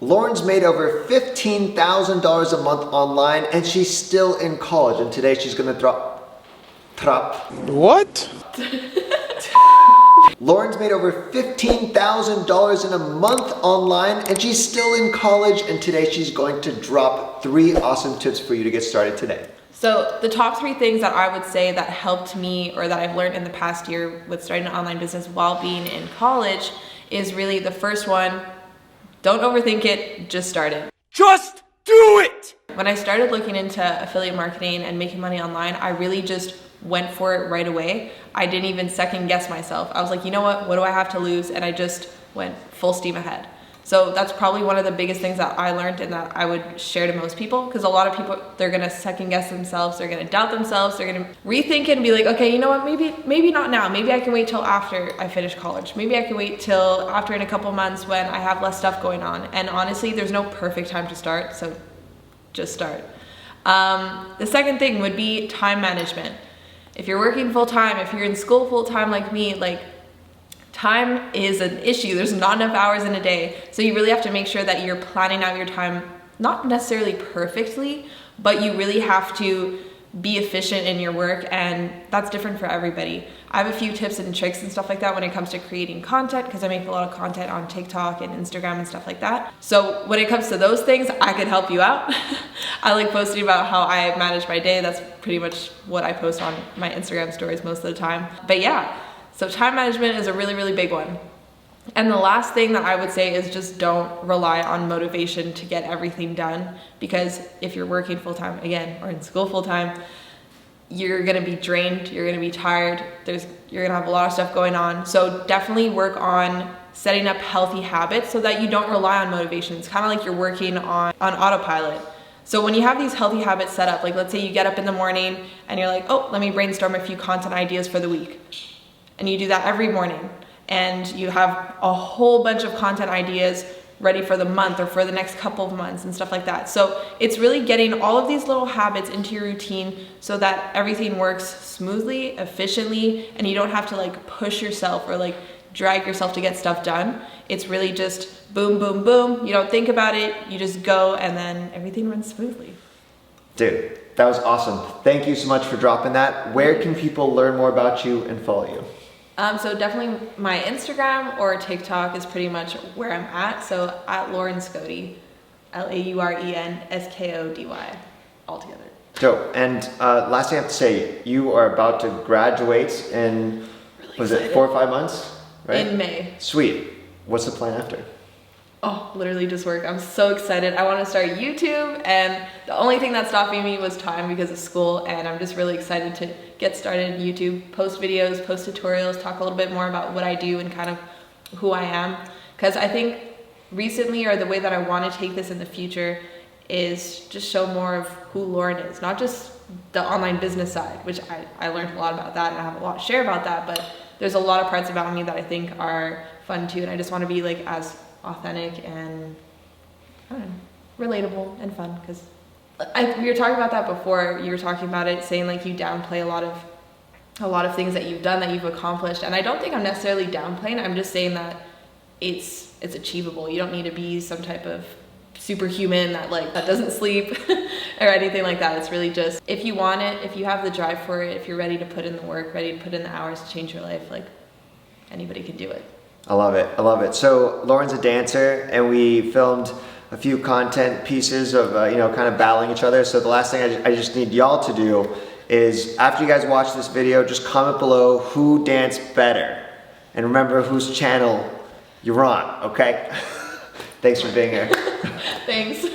Lauren's made over $15,000 a month online and she's still in college, and today she's gonna drop. What? Lauren's made over $15,000 in a month online and she's still in college, and today she's going to drop 3 awesome tips for you to get started today. So the top 3 things that I would say that helped me, or that I've learned in the past year with starting an online business while being in college, is really the first one: don't overthink it, just start it. Just do it! When I started looking into affiliate marketing and making money online, I really just went for it right away. I didn't even second guess myself. I was like, you know what do I have to lose? And I just went full steam ahead. So that's probably one of the biggest things that I learned and that I would share to most people, because a lot of people, they're gonna second guess themselves, they're gonna doubt themselves, they're gonna rethink and be like, okay, you know what, maybe not now, maybe I can wait till after I finish college, maybe I can wait till after in a couple months when I have less stuff going on. And honestly, there's no perfect time to start, so just start. The second thing would be time management. If you're working full-time, if you're in school full-time like me, time is an issue. There's not enough hours in a day. So you really have to make sure that you're planning out your time, not necessarily perfectly, but you really have to be efficient in your work, and that's different for everybody. I have a few tips and tricks and stuff like that when it comes to creating content, because I make a lot of content on TikTok and Instagram and stuff like that. So when it comes to those things, I could help you out. I like posting about how I manage my day. That's pretty much what I post on my Instagram stories most of the time. But yeah, so time management is a really, really big one. And the last thing that I would say is just don't rely on motivation to get everything done, because if you're working full-time, again, or in school full-time, you're gonna be drained, you're gonna be tired, you're gonna have a lot of stuff going on. So definitely work on setting up healthy habits so that you don't rely on motivation. It's kind of like you're working on autopilot. So when you have these healthy habits set up, like let's say you get up in the morning and you're like, oh, let me brainstorm a few content ideas for the week. And you do that every morning, and you have a whole bunch of content ideas ready for the month or for the next couple of months and stuff like that. So it's really getting all of these little habits into your routine so that everything works smoothly, efficiently, and you don't have to push yourself or drag yourself to get stuff done. It's really just boom, boom, boom. You don't think about it, you just go, and then everything runs smoothly. Dude, that was awesome. Thank you so much for dropping that. Where can people learn more about you and follow you? So definitely my Instagram or TikTok is pretty much where I'm at. So at Lauren Skody, LaurenSkody, all together. Dope. And last thing I have to say, you are about to graduate in, was it 4 or 5 months? Right? In May. Sweet. What's the plan after? Oh, literally just work. I'm so excited. I want to start YouTube, and the only thing that's stopping me was time because of school, and I'm just really excited to get started in YouTube, post videos, post tutorials, talk a little bit more about what I do and kind of who I am. Because I think recently, or the way that I want to take this in the future, is just show more of who Lauren is, not just the online business side, which I learned a lot about that and I have a lot to share about that, but there's a lot of parts about me that I think are fun too, and I just want to be as authentic and I don't know, relatable and fun, because we were talking about that before. You were talking about it, saying you downplay a lot of things that you've done, that you've accomplished, and I don't think I'm necessarily downplaying. I'm just saying that it's achievable. You don't need to be some type of superhuman that that doesn't sleep or anything like that. It's really just, if you want it, if you have the drive for it, if you're ready to put in the work, ready to put in the hours to change your life, anybody can do it. I love it. I love it. So Lauren's a dancer, and we filmed a few content pieces of, kind of battling each other. So the last thing I just need y'all to do is, after you guys watch this video, just comment below who danced better. And remember whose channel you're on, okay? Thanks for being here. Thanks.